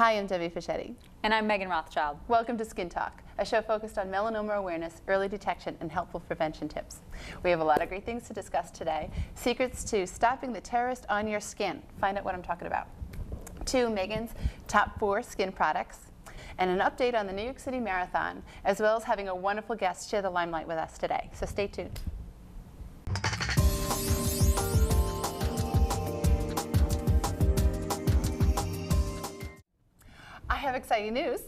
Hi, I'm Debbie Fischetti. And I'm Megan Rothschild. Welcome to Skin Talk, a show focused on melanoma awareness, early detection, and helpful prevention tips. We have a lot of great things to discuss today. Secrets to stopping the terrorist on your skin. Find out what I'm talking about. 2, Megan's top 4 skin products. And an update on the New York City Marathon, as well as having a wonderful guest share the limelight with us today. So stay tuned. I have exciting news.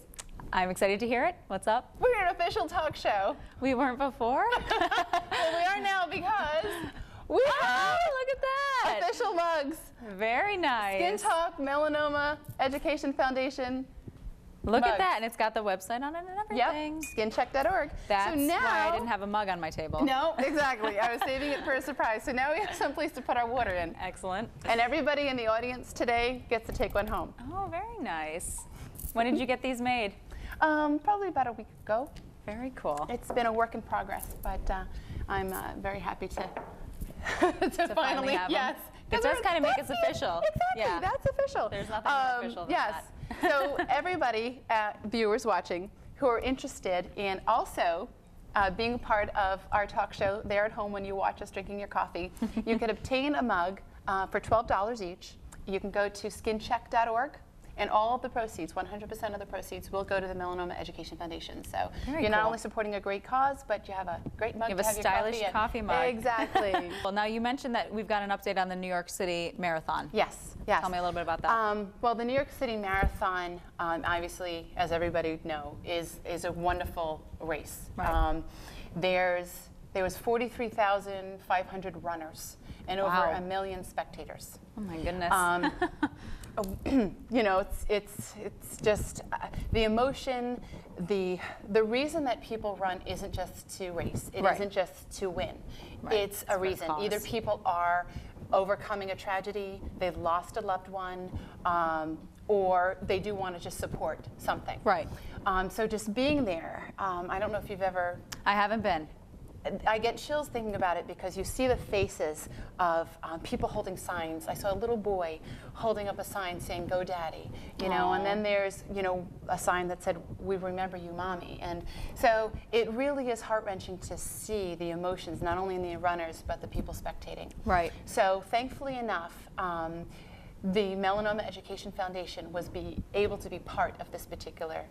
I'm excited to hear it. What's up? We're an official talk show. We weren't before? Well, we are now because we have look at that. official mugs. Very nice. Skin Talk Melanoma Education Foundation. Look mugs. at that, and it's got the website on it and everything. Yep, skincheck.org. That's so now, why I didn't have a mug on my table. No, exactly. I was saving it for a surprise. So now we have some place to put our water in. Excellent. And everybody in the audience today gets to take one home. Oh, very nice. When did you get these made? Probably about a week ago. Very cool. It's been a work in progress, but I'm very happy to finally have yes. them. It does kind of make us official. Exactly, Yeah. that's official. There's nothing more official than yes. that. So everybody, viewers watching, who are interested in also being a part of our talk show there at home when you watch us drinking your coffee, you can obtain a mug for $12 each. You can go to skincheck.org. And all of the proceeds, 100% of the proceeds, will go to the Melanoma Education Foundation. So you're not only supporting a great cause, but you have a great mug. You have a stylish coffee mug. Exactly. Well, now you mentioned that we've got an update on the New York City Marathon. Yes. Yes. Tell me a little bit about that. Well, the New York City Marathon, obviously, as everybody knows, is a wonderful race. Right. There was 43,500 runners and over 1 million spectators. Oh my goodness. You know, it's just the emotion, the reason that people run isn't just to race. It isn't just to win. Right. It's a reason. Either people are overcoming a tragedy, they've lost a loved one, or they do want to just support something. Right. So just being there, I don't know if you've ever... I haven't been. I get chills thinking about it because you see the faces of people holding signs. I saw a little boy holding up a sign saying, "Go Daddy," you know, and then there's, you know, a sign that said, "We remember you, Mommy." And so it really is heart-wrenching to see the emotions, not only in the runners, but the people spectating. Right. So thankfully enough, the Melanoma Education Foundation was able to be part of this particular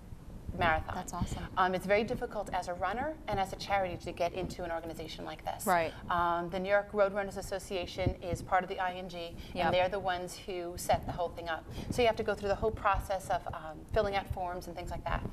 marathon. That's awesome. It's very difficult as a runner and as a charity to get into an organization like this. Right. The New York Road Runners Association is part of the ING, and they're the ones who set the whole thing up. So you have to go through the whole process of filling out forms and things like that.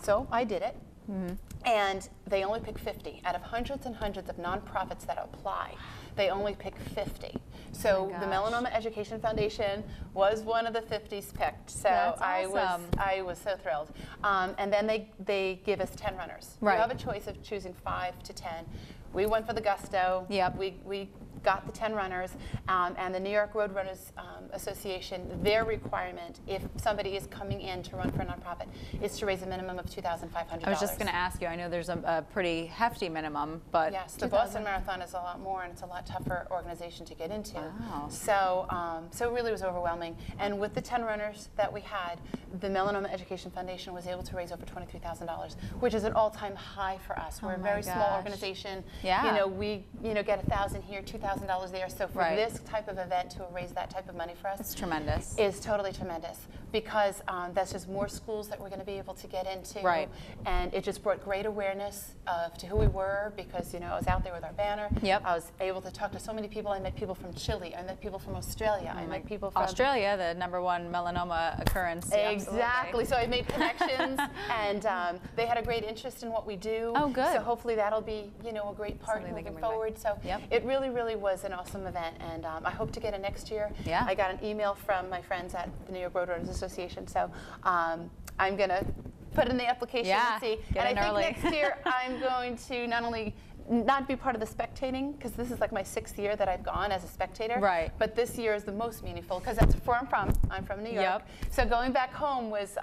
So I did it. Mm-hmm. And they only pick 50. Out of hundreds and hundreds of nonprofits that apply, they only pick 50. So the Melanoma Education Foundation was one of the 50s picked. So awesome. I was so thrilled. And then they give us 10 runners. Right. You have a choice of choosing 5 to 10. We went for the gusto. Yep. We got the 10 runners, and the New York Road Runners Association, their requirement, if somebody is coming in to run for a nonprofit, is to raise a minimum of $2,500. I was just going to ask you, I know there's a pretty hefty minimum, but... Yes, the Boston Marathon is a lot more, and it's a lot tougher organization to get into. Wow. So it really was overwhelming. And with the 10 runners that we had, the Melanoma Education Foundation was able to raise over $23,000, which is an all-time high for us. We're a very small organization. Yeah. You know, we get 1,000 here, 2,000 there. So for this type of event to raise that type of money for us, it's tremendous. Is totally tremendous, because that's just more schools that we're going to be able to get into. Right. And it just brought great awareness to who we were, because I was out there with our banner. Yep. I was able to talk to so many people. I met people from Chile. I met people from Australia. I met people from Australia, the #1 melanoma occurrence. Exactly. So I made connections, and they had a great interest in what we do. Oh, good. So hopefully that'll be a great part moving forward. So it really, really was an awesome event, and I hope to get it next year. Yeah. I got an email from my friends at the New York Road Runners Association, so I'm going to put in the application and see. And I think next year I'm going to not be part of the spectating, because this is like my 6th year that I've gone as a spectator. Right. But this year is the most meaningful, because that's where I'm from. I'm from New York. Yep. So going back home was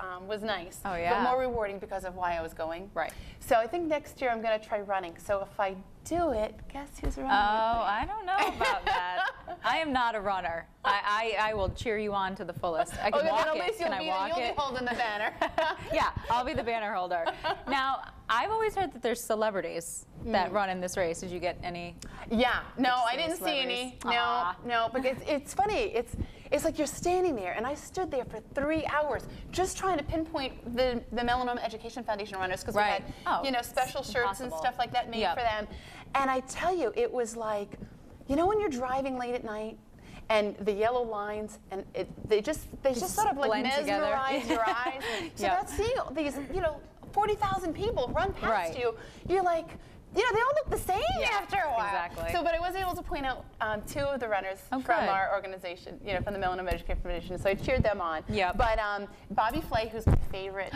nice. Oh, yeah. But more rewarding because of why I was going. Right. So I think next year I'm going to try running. So if I do it, guess who's running? Oh, I don't know about that. I am not a runner. I will cheer you on to the fullest. I can Okay, walk then at least it. Can I walk you'll it? be holding the banner. Yeah, I'll be the banner holder. Now, I've always heard that there's celebrities that run in this race. Did you get any? Yeah, no, I Any didn't see any. No, Aw. no, because it's funny. It's like you're standing there, and I stood there for 3 hours just trying to pinpoint the Melanoma Education Foundation runners because Right. we had, you know, special shirts and impossible. stuff like that made Yep. for them. And I tell you, it was like, you know, when you're driving late at night and the yellow lines, and they just sort of like blend together. mesmerize your eyes. So Yep. that's seeing these, you know, 40,000 people run past Right. you. You're like, you know, they all look the same after a while. exactly. So, but I was able to point out 2 of the runners Oh, from good. our organization, you know, from the Melanoma Education Foundation. So I cheered them on. Yep. But Bobby Flay, who's my favorite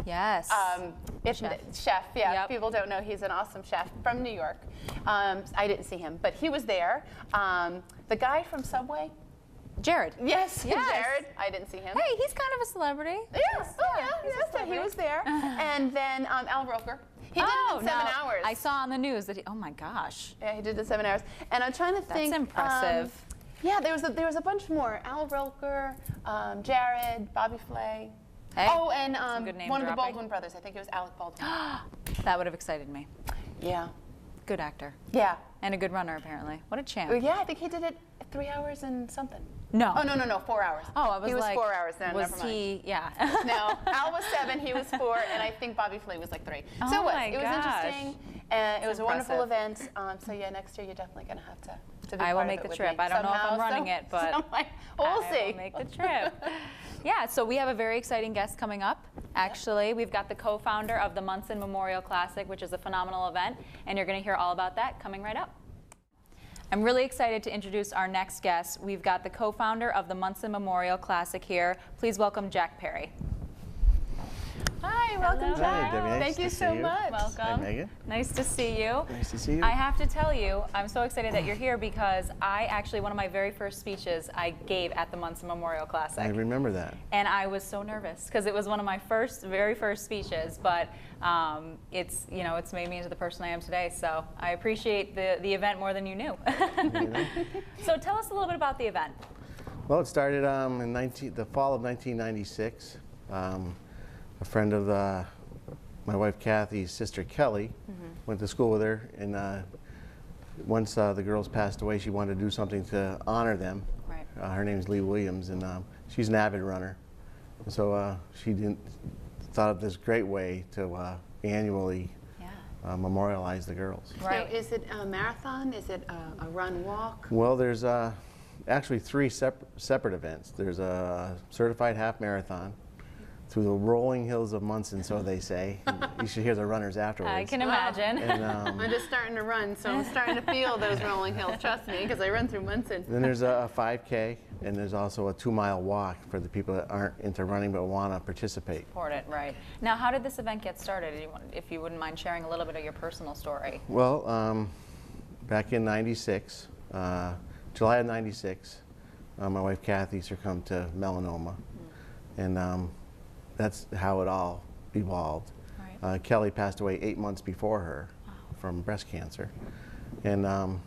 Yes. chef, yeah, Yep. people don't know he's an awesome chef from New York. I didn't see him, but he was there. The guy from Subway. Jared. Yes, Yes. Jared. I didn't see him. Hey, he's kind of a celebrity. Yes, oh yeah, he's a yes, so he celebrity. was there. And then Al Roker. He did it in 7 now, hours. I saw on the news that oh my gosh. Yeah, he did it in 7 hours. And I'm trying to think. impressive. Yeah, there was a bunch more. Al Roker, Jared, Bobby Flay. Hey, Oh, and some good name one of the dropping. Baldwin brothers. I think it was Alec Baldwin. That would have excited me. Yeah. Good actor. Yeah. And a good runner, apparently. What a champ. Yeah, I think he did it 3 hours and something. No. Oh, no, 4 hours. Oh, I was he was like, 4 hours then. was Never mind. he? Yeah. No, Al was 7, he was 4, and I think Bobby Flay was like 3. Oh So my it was gosh. interesting. It was a wonderful impressive. event. So yeah, next year you're definitely going to have to be I will part of make it the with trip. me I don't know if I'm somehow. running it, but So, we'll I see. will make the trip. Yeah, so we have a very exciting guest coming up. Actually, we've got the co-founder of the Munson Memorial Classic, which is a phenomenal event, and you're going to hear all about that coming right up. I'm really excited to introduce our next guest. We've got the co-founder of the Munson Memorial Classic here. Please welcome Jack Perry. Hi, welcome, Hello. Jack. Hi, Debbie. Nice Thank to you see so you. much. Welcome. Hi, Megan. Nice to see you. Nice to see you. I have to tell you, I'm so excited that you're here because one of my very first speeches I gave at the Munson Memorial Classic. I remember that. And I was so nervous because it was one of my very first speeches, but it's made me into the person I am today. So I appreciate the event more than you knew. So tell us a little bit about the event. Well, it started in the fall of 1996. A friend of my wife Kathy's sister Kelly went to school with her, and once the girls passed away, she wanted to do something to honor them. Right. Her name is Lee Williams, and she's an avid runner. So she thought of this great way to annually memorialize the girls. Right. Now, is it a marathon? Is it a run walk? Well, there's actually 3 separate events. There's a certified half marathon through the rolling hills of Munson, so they say. You should hear the runners afterwards. I can imagine. And I'm just starting to run, so I'm starting to feel those rolling hills, trust me, because I run through Munson. then there's a 5K, and there's also a 2-mile walk for the people that aren't into running but want to participate. Support it, right. Now, how did this event get started? If you wouldn't mind sharing a little bit of your personal story. Well, back in '96, July of '96, my wife Kathy succumbed to melanoma, and that's how it all evolved. Right. Kelly passed away 8 months before her from breast cancer, and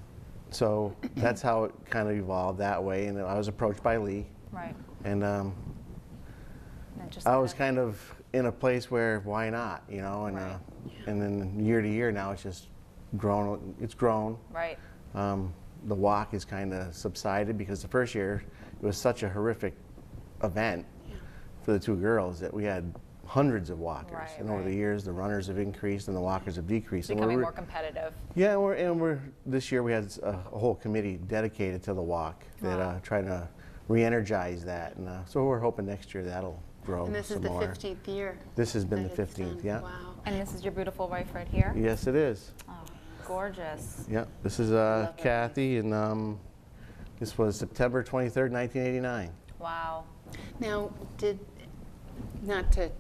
so that's how it kind of evolved that way. And I was approached by Lee, Right. and And just I was kind of in a place where why not, you know, and Right. and then year to year now it's just grown. It's grown. Right. The walk has kind of subsided because the first year it was such a horrific event for the 2 girls that we had hundreds of walkers. Right, And over right. the years, the runners have increased and the walkers have decreased. And Becoming we're- more competitive. Yeah, we're this year we had a whole committee dedicated to the walk that Wow. trying to re-energize that, and so we're hoping next year that'll grow And this is some the more. 15th year. This has been that the it's 15th, done. yeah. Wow. And this is your beautiful wife right here? Yes, it is. Oh, gorgeous. Yeah, this is love that. Kathy, and this was September 23rd, 1989. Wow. Now, not to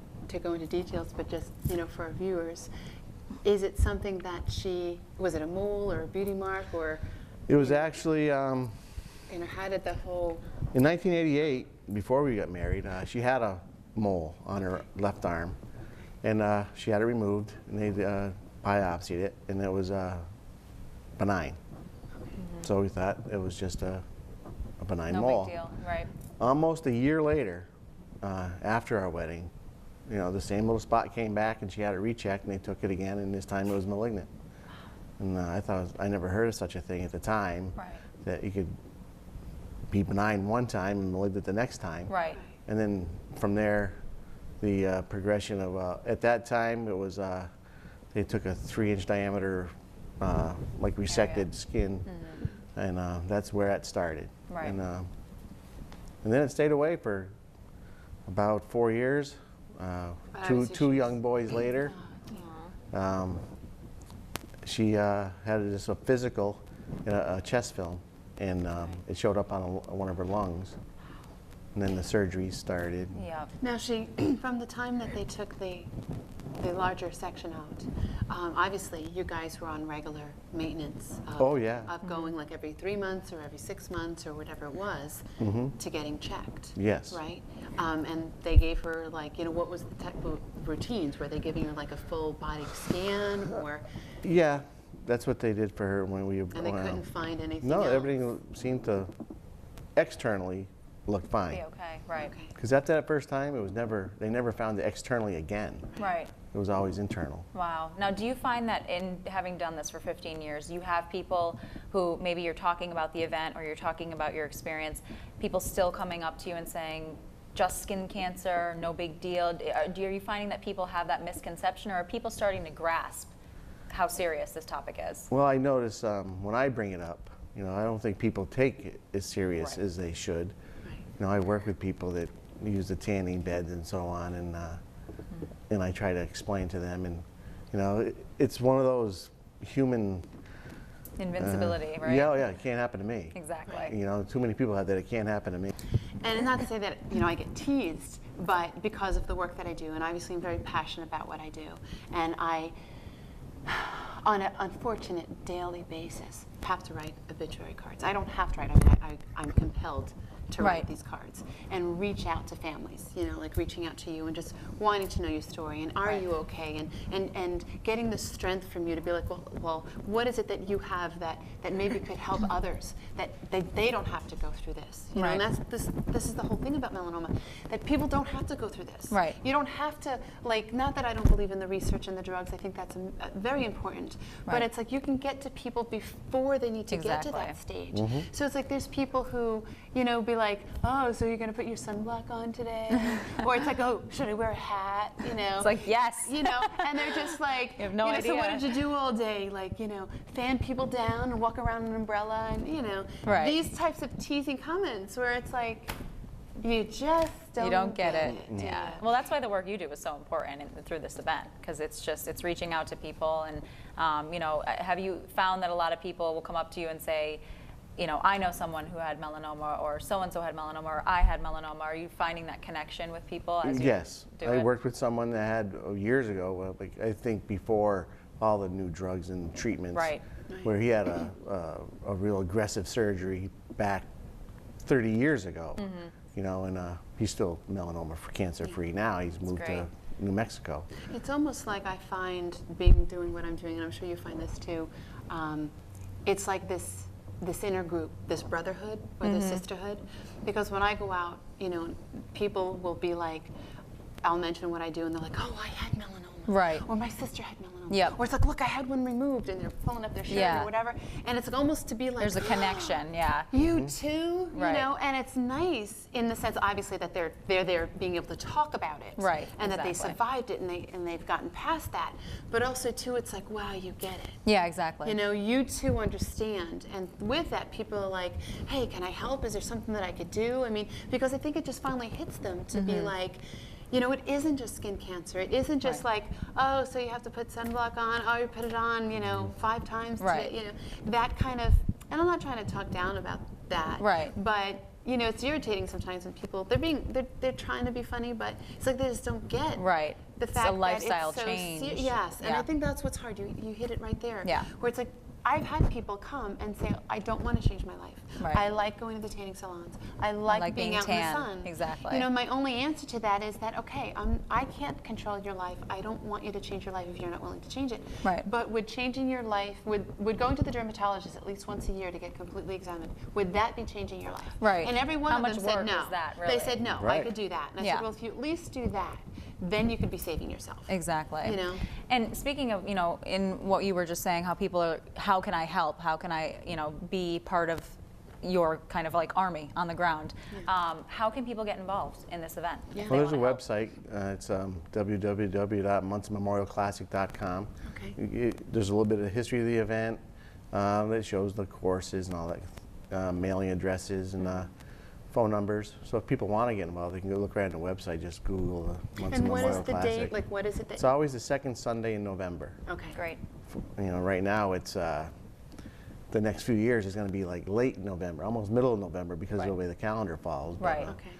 go into details, but just, you know, for our viewers, is it something that was it a mole or a beauty mark, or, It was actually, you know, how did the whole, in 1988, before we got married, she had a mole on her left arm, and she had it removed, and they biopsied it, and it was benign. So we thought it was just a a benign No mole. big deal, right? Almost a year later, after our wedding, you know, the same little spot came back and she had it rechecked and they took it again and this time it was malignant. And I never heard of such a thing at the time, Right. that you could be benign one time and malignant the next time. Right. And then from there, the progression of, at that time it was, they took a 3-inch diameter, like resected skin, and that's where it started. Right. And then it stayed away for about 4 years. Two young boys later, she had just a physical, a chest film, and it showed up on one of her lungs. And then the surgery started. Yeah. Now from the time that they took the larger section out, obviously you guys were on regular maintenance of, Oh, yeah. of going like every 3 months or every 6 months or whatever it was to getting checked. Yes. Right? And they gave her like, you know, what was the type of routines? Were they giving her like a full body scan or? Yeah, that's what they did for her when we. And they couldn't find anything No, else? everything seemed to externally look fine. Be okay, right. Okay. Because after that first time, they never found it externally again. Right. It was always internal. Wow. Now, do you find that in having done this for 15 years, you have people who maybe you're talking about the event or you're talking about your experience, people still coming up to you and saying, just skin cancer, no big deal? Are you finding that people have that misconception, or are people starting to grasp how serious this topic is? Well, I notice when I bring it up, you know, I don't think people take it as serious Right. as they should. You know, I work with people that use the tanning beds and so on, and I try to explain to them, and you know, it's one of those human Invincibility, right? Yeah, yeah, it can't happen to me. Exactly. You know, too many people have that. It can't happen to me. And not to say that, you know, I get teased, but because of the work that I do, and obviously I'm very passionate about what I do, and I, on an unfortunate daily basis, have to write obituary cards. I don't have to write, I'm compelled to write Right. these cards and reach out to families, you know, like reaching out to you and just wanting to know your story and are Right. you okay, and getting the strength from you to be like, well, what is it that you have that maybe could help others, that they don't have to go through this, you know, and Right. that's this is the whole thing about melanoma, that people don't have to go through this. Right. You don't have to, like, not that I don't believe in the research and the drugs, I think that's very important, but Right. it's like you can get to people before they need to get to that stage. So it's like there's people who, you know, be like, oh, so you're going to put your sunblock on today? Or it's like, oh, should I wear a hat? You know? It's like, yes. You know, and they're just like, You have no know, so what idea. did you do all day? Like, you know, fan people down and walk around an umbrella and, you know, Right. these types of teasing comments where it's like, you just don't get it. do Yeah. you? Well, that's why the work you do is so important through this event, because it's reaching out to people, and you know, have you found that a lot of people will come up to you and say, you know, I know someone who had melanoma, or so and so had melanoma, or I had melanoma? Are you finding that connection with people as you Yes, do I it? worked with someone that had years ago, like I think before all the new drugs and treatments, Right. where he had a real aggressive surgery back 30 years ago, you know, and he's still melanoma cancer free now. He's moved great. to New Mexico. It's almost like I find doing what I'm doing, and I'm sure you find this too. It's like this inner group, this brotherhood or this sisterhood. Because when I go out, you know, people will be like, I'll mention what I do, and they're like, oh, I had melanoma. Right. Or my sister had melanoma. Yep. Or it's like, look, I had one removed, and they're pulling up their shirt Yeah. or whatever. And it's like almost to be like, There's a connection, yeah. you too, Right. you know, and it's nice in the sense, obviously, that they're there being able to talk about it, Right, and that they exactly. survived it, and they've gotten past that. But also too, it's like, wow, you get it. Yeah, exactly. You know, you too understand, and with that, people are like, hey, can I help? Is there something that I could do? I mean, because I think it just finally hits them to be like, you know, it isn't just skin cancer. It isn't just Right. like, oh, so you have to put sunblock on. Oh, you put it on, you know, 5 times. Right. You know, that kind of. And I'm not trying to talk down about that. Right. But you know, it's irritating sometimes when people they're trying to be funny, but it's like they just don't get Right. the It's fact a lifestyle that it's so change. yes, and Yeah. I think that's what's hard. You hit it right there. Yeah. Where it's like, I've had people come and say, I don't want to change my life. Right. I like going to the tanning salons. I like being out in the tan. sun. Exactly. You know, my only answer to that is that, okay, I can't control your life. I don't want you to change your life if you're not willing to change it. Right. But would changing your life, would going to the dermatologist at least once a year to get completely examined, would that be changing your life? Right. And every one How of much them said work no. is that, They really? said no, I Right. could do that. And I Yeah. said, well, if you at least do that, then you could be saving yourself. Exactly. You know? And speaking of, you know, in what you were just saying, how people are, how can I help? How can I, you know, be part of your kind of like army on the ground? How can people get involved in this event? if Yeah. they Well, there's a wanna help? website. It's www.munsonmemorialclassic.com. Okay. There's a little bit of the history of the event that shows the courses and all that, mailing addresses and phone numbers. So if people want to get involved, they can go look right on the website. Just Google the Munson And what Memorial is the Classic. date? Like, what is it that? It's always the second Sunday in November. Okay. Great. You know, right now it's the next few years is going to be like late November, almost middle of November because of the Right. way the calendar falls. But, Right. Okay.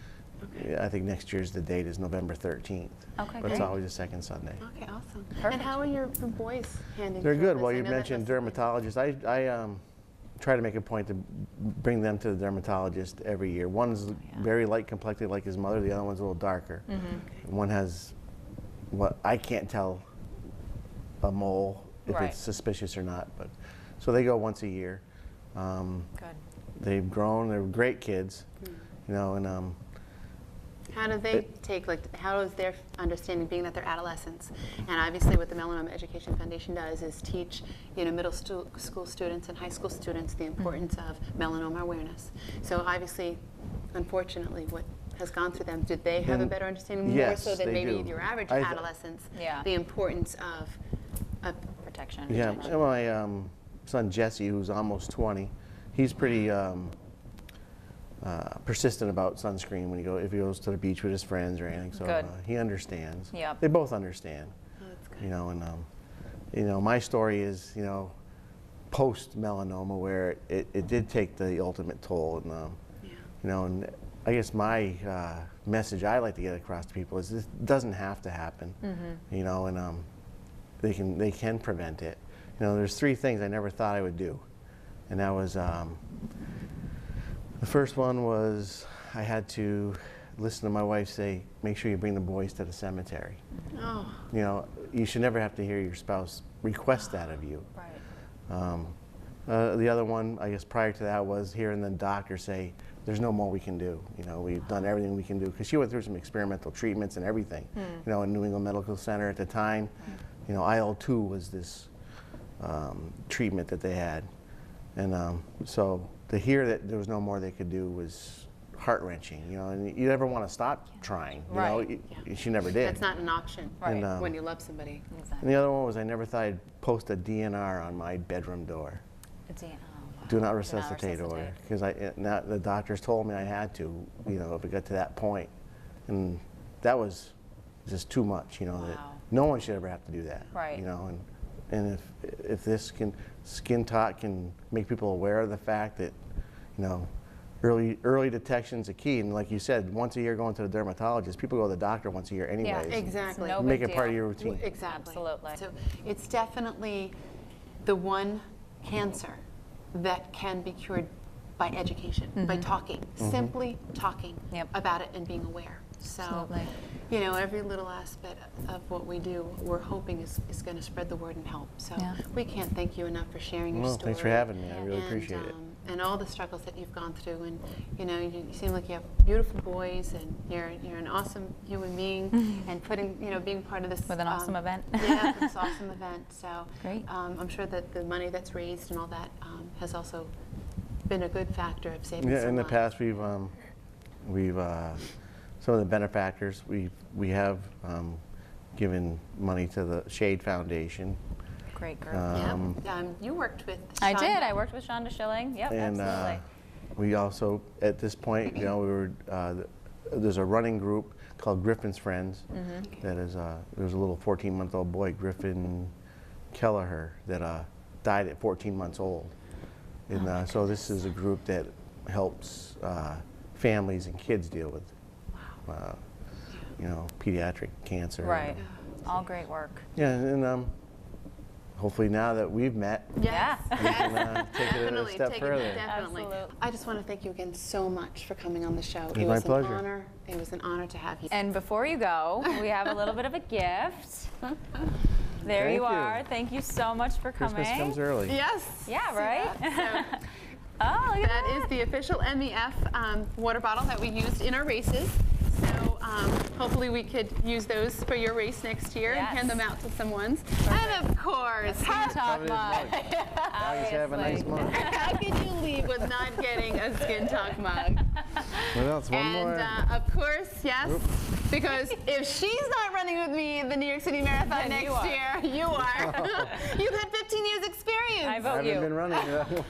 Okay. yeah, I think next year's the date is November 13th. Okay, But it's great. always the second Sunday. Okay, awesome. Perfect. And how are your boys handling They're through good. this? Well, I you know that mentioned that's- dermatologists. I try to make a point to bring them to the dermatologist every year. One's very light complected like his mother. The other one's a little darker. One has what I can't tell a mole if Right. it's suspicious or not. But so they go once a year. Good. They've grown. They're great kids, you know, and How do they take, like, how is their understanding, being that they're adolescents? And obviously what the Melanoma Education Foundation does is teach, you know, middle school students and high school students the importance of melanoma awareness. So obviously, unfortunately, what has gone through them, did they have a And- better understanding, more yes, so than they maybe do. your average I- adolescents, Yeah. the importance of Protection. yeah. And my son Jesse, who's almost 20, he's pretty persistent about sunscreen when if he goes to the beach with his friends or anything. So Good. he understands. Yep. They both understand. Oh, that's good. You know, and you know, my story is, you know, post melanoma where it did take the ultimate toll, and Yeah. you know, and I guess my message I like to get across to people is this doesn't have to happen. You know, and they can prevent it. You know, there's 3 things I never thought I would do, and that was the first one was I had to listen to my wife say, make sure you bring the boys to the cemetery. Oh, You know, you should never have to hear your spouse request that of you. Right. The other one, I guess prior to that, was hearing the doctor say, there's no more we can do. You know, we've done everything we can do. Because she went through some experimental treatments and everything. You know, in New England Medical Center at the time, you know, IL-2 was this treatment that they had. And so to hear that there was no more they could do was heart-wrenching, you know, and you never want to stop trying, you know. Right. She never did. that's not an option Right. And, when you love somebody. and Exactly. the other one was I never thought I'd post a DNR on my bedroom door. It's, oh, wow. Do not resuscitate order, because the doctors told me I had to, you know, if it got to that point, and that was just too much, you know. That Wow. no one should ever have to do that, Right. You know, and if this skin talk can make people aware of the fact that, you know, early detection's a key, and like you said, once a year going to the dermatologist, people go to the doctor once a year anyways. Exactly. No Make big it part of deal. your routine. Exactly. Absolutely. So it's definitely the one cancer that can be cured by education, by talking, simply talking Yep. about it and being aware. So, Absolutely. you know, every little aspect of what we do, we're hoping is going to spread the word and help. So Yeah. we can't thank you enough for sharing your Well, story. thanks for having me. I really and, appreciate it. And all the struggles that you've gone through, and you know, you seem like you have beautiful boys, and you're an awesome human being, and being part of this With an awesome event. Yeah, this awesome event. So Great. I'm sure that the money that's raised and all that has also been a good factor of saving Yeah, some in the lives. past we've some of the benefactors we have given money to the Shade Foundation. Great group. You worked with I Sean. did. I worked with Shonda Schilling. Yep, And absolutely. we also, at this point, you know, there's a running group called Griffin's Friends. That is, there was a little 14-month-old boy, Griffin Kelleher, that died at 14 months old. And so this is a group that helps families and kids deal with, you know, pediatric cancer. Right. All great work. Yeah, and hopefully now that we've met, Yes. we can take it a Definitely, step take further. it, definitely. Absolutely. I just want to thank you again so much for coming on the show. It my was pleasure. an honor. It was an honor to have you. And before you go, we have a little bit of a gift. There Thank you you. are. Thank you so much for coming. Christmas comes early. Yes. Yeah, right? So Oh, look at that is the official MEF water bottle that we used in our races. So hopefully we could use those for your race next year Yes. and hand them out to someone. And of course, Talk Covered his mug. mug. Now he's have a nice Obviously. mug. how could you leave with not getting a Skin Talk mug? What else? One more. And of course, yes, because if she's not running with me the New York City Marathon Then next you are. year, you are. You've had 15 years experience. I I vote haven't you. been running at all.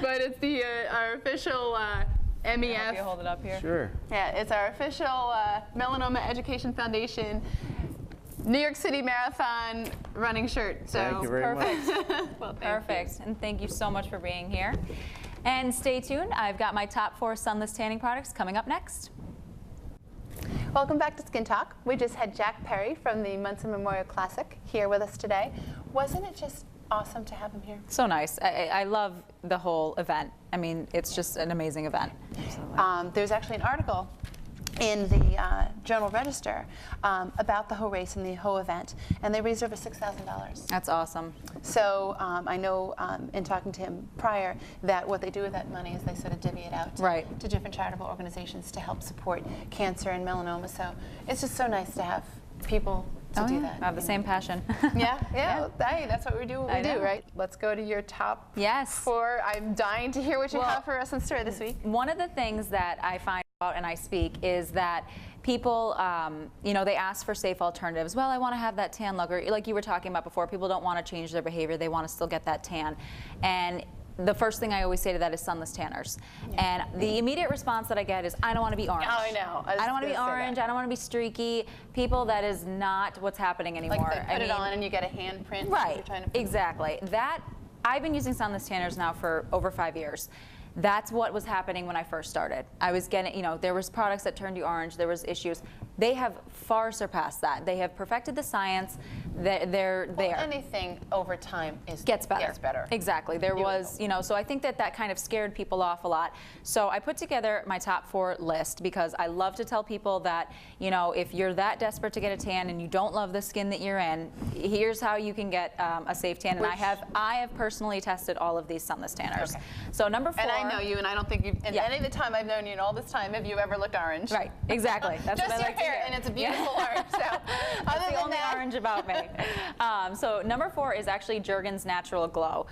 But it's the our official Hope you MEF. hold it up here. Sure. Yeah, it's our official Melanoma Education Foundation New York City Marathon running shirt. So Thank you very much. well, thank Perfect. And thank you so much for being here. And stay tuned. I've got my top 4 sunless tanning products coming up next. Welcome back to Skin Talk. We just had Jack Perry from the Munson Memorial Classic here with us today. Wasn't it just awesome to have him here? So nice. I love the whole event. I mean, it's just an amazing event. There's actually an article in the Journal Register about the Ho race and the Ho event, and they raised over $6,000. That's awesome. So I know in talking to him prior that what they do with that money is they sort of divvy it out Right. to different charitable organizations to help support cancer and melanoma. So it's just so nice to have people to do that. I have the same passion. Yeah. Hey, that's what we do. I know. Right? Let's go to your top Yes. 4. I'm dying to hear what you Well, have for us in store this week. One of the things that I find out and I speak is that people, you know, they ask for safe alternatives. Well, I want to have that tan look, or like you were talking about before, people don't want to change their behavior. They want to still get that tan. And the first thing I always say to that is sunless tanners. And the immediate response that I get is, I don't want to be orange. Oh, I know. I was I don't want to be gonna say orange. that. I don't want to be streaky. People, that is not what's happening anymore. Like they put it on and you get a handprint. Right, You're trying to exactly. That, I've been using sunless tanners now for over 5 years. That's what was happening when I first started. I was getting, you know, there was products that turned you orange, there was issues. They have far surpassed that. They have perfected the science. They're there. Anything over time Gets better. Gets better. Exactly. There You would was, you know, so I think that that kind of scared people off a lot. So I put together my top 4 list because I love to tell people that, you know, if you're that desperate to get a tan and you don't love the skin that you're in, here's how you can get a safe tan. And I have personally tested all of these sunless tanners. Okay. So number 4. And I know you, and I don't think you've, in Yeah. any of the time I've known you, and all this time, have you ever looked orange? Right, exactly. That's Just what I your like to hair, hear. and it's a beautiful orange. So, That's other the than only that, orange about me. So number 4 is actually Jergens Natural Glow.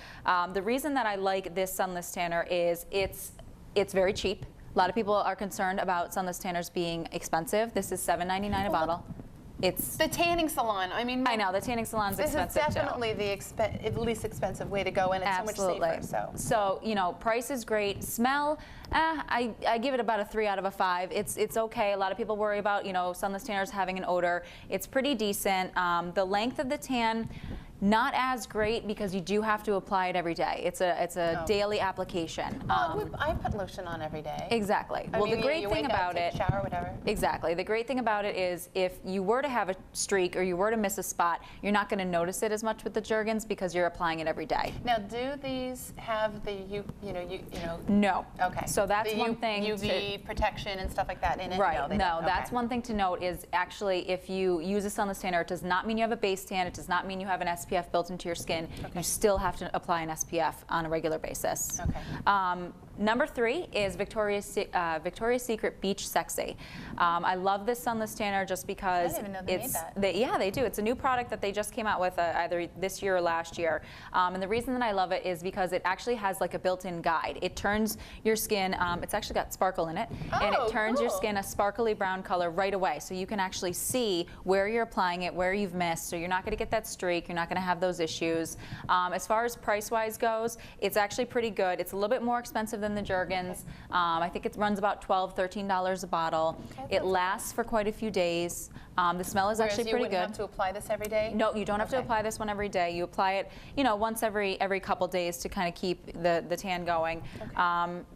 The reason that I like this sunless tanner is it's very cheap. A lot of people are concerned about sunless tanners being expensive. This is $7.99 a bottle. It's the tanning salon. I mean, I know the tanning salon's this expensive is definitely the least expensive way to go, and it's Absolutely. so much safer. So you know, price is great. Smell, I give it about a 3 out of a 5. It's okay. A lot of people worry about, you know, sunless tanners having an odor. It's pretty decent. The length of the tan, not as great because you do have to apply it every day. It's a daily application. I put lotion on every day. Exactly. I Well, mean, the great you thing wake up, about take it. a shower, whatever. Exactly. The great thing about it is if you were to have a streak or you were to miss a spot, you're not going to notice it as much with the Jergens because you're applying it every day. Now, do these have the you know? No. Okay. So that's the one thing. UV protection and stuff like that in it. Right. No, they No, don't. that's Okay. one thing to note is actually if you use a sunless tanner, it does not mean you have a base tan. It does not mean you have an SPF built into your skin. You still have to apply an SPF on a regular basis. Okay. Number 3 is Victoria's Secret Beach Sexy. I love this sunless tanner just because I didn't even know they made it's that. yeah, they do. It's a new product that they just came out with either this year or last year. And the reason that I love it is because it actually has like a built-in guide. It turns your skin, it's actually got sparkle in it, and it Oh, turns your cool. skin a sparkly brown color right away. So you can actually see where you're applying it, where you've missed. So you're not going to get that streak. You're not going to have those issues. As far as price-wise goes, it's actually pretty good. It's a little bit more expensive than the Jergens. I think it runs about $12, $13 a bottle. Okay, It lasts for quite a few days. The smell is Whereas actually you pretty wouldn't good. have to apply this every day? No, you don't have to Okay. apply this one every day. You apply it, you know, once every couple days to kind of keep the tan going.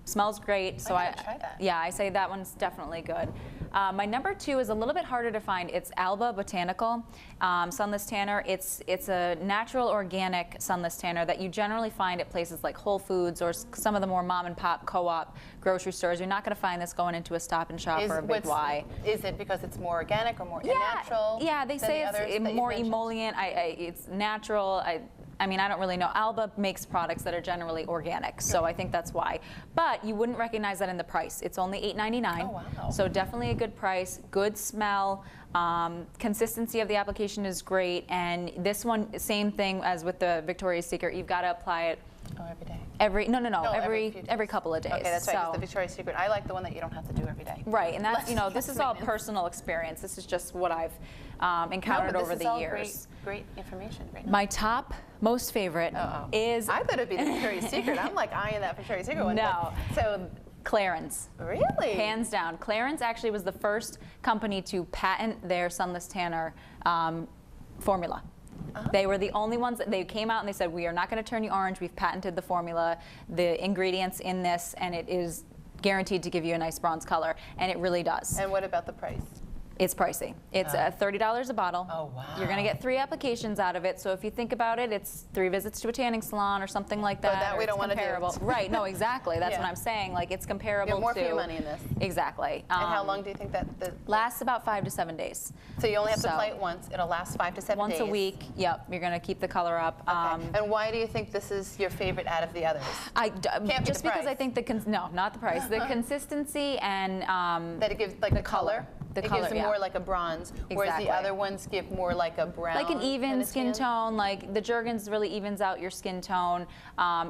Smells great. So I gotta try that. yeah, I say that one's definitely good. My number 2 is a little bit harder to find. It's Alba Botanical Sunless Tanner. It's a natural organic sunless tanner that you generally find at places like Whole Foods or some of the more mom and pop co-op grocery stores. You're not going to find this going into a Stop and Shop or a Big Y. Is it because it's more organic or more natural? Yeah, they say it's more emollient. It's natural. I mean, I don't really know. Alba makes products that are generally organic, so I think that's why. But you wouldn't recognize that in the price. It's only $8.99. Oh, wow. So definitely a good price, good smell. Consistency of the application is great, and this one, same thing as with the Victoria's Secret. You've got to apply it. Oh, every day. Every couple of days. Okay, that's right. Because the Victoria's Secret, I like the one that you don't have to do every day. Right, and that's this is all personal experience. This is just what I've encountered over the years. Great information. Great. My top most favorite is. I thought it'd be the Victoria's Secret. I'm like eyeing that Victoria's Secret one. No. So. Clarins. Really? Hands down. Clarins actually was the first company to patent their sunless tanner formula. They were the only ones that they came out and they said, we are not going to turn you orange. We've patented the formula, the ingredients in this, and it is guaranteed to give you a nice bronze color. And it really does. And what about the price? It's pricey. It's $30 a bottle. Oh, wow. You're going to get 3 applications out of it. So if you think about it, it's 3 visits to a tanning salon or something like that. But that we don't want to do. Right. No, exactly. That's what I'm saying. Like, it's comparable to. You get more for your money in this. Exactly. And how long do you think that lasts? About 5 to 7 days. So you only have to apply it once. It'll last 5 to 7 days. Once a week. Yep. You're going to keep the color up. Okay. And why do you think this is your favorite out of the others? Just because I think no, not the price. The consistency and that it gives like the color. It gives them more like a bronze, whereas the other ones give more like a brown. Like an even skin tone. Like the Jergens really evens out your skin tone.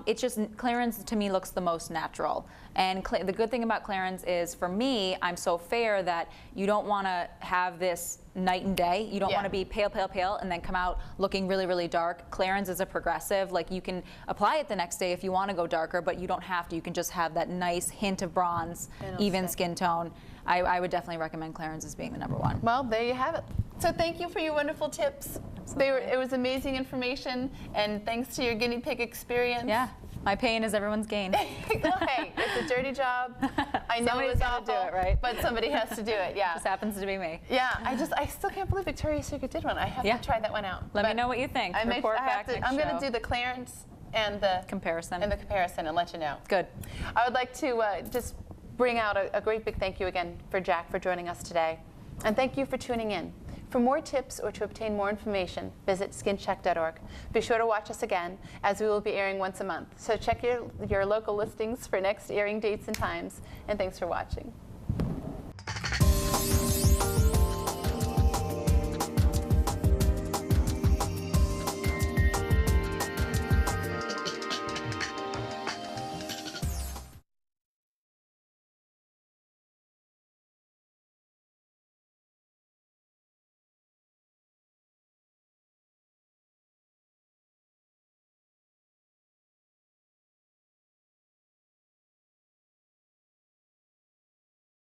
It's just Clarins to me looks the most natural. And the good thing about Clarins is, for me, I'm so fair that you don't want to have this night and day. You don't want to be pale, pale, pale, and then come out looking really, really dark. Clarins is a progressive. Like, you can apply it the next day if you want to go darker, but you don't have to. You can just have that nice hint of bronze, even skin tone. I would definitely recommend Clarins as being the number 1. Well, there you have it. So thank you for your wonderful tips. It was amazing information, and thanks to your guinea pig experience. Yeah. My pain is everyone's gain. Hey, it's a dirty job. I know it's awful, do it, right? but somebody has to do it. Yeah. Just happens to be me. Yeah. I still can't believe Victoria's Secret did one. I have to try that one out. Let me know what you think. Report back next show. I'm going to do the Clarins and the comparison and let you know. Good. I would like to just bring out a great big thank you again for Jack for joining us today, and thank you for tuning in. For more tips or to obtain more information, visit skincheck.org. Be sure to watch us again, as we will be airing once a month. So check your local listings for next airing dates and times, and thanks for watching.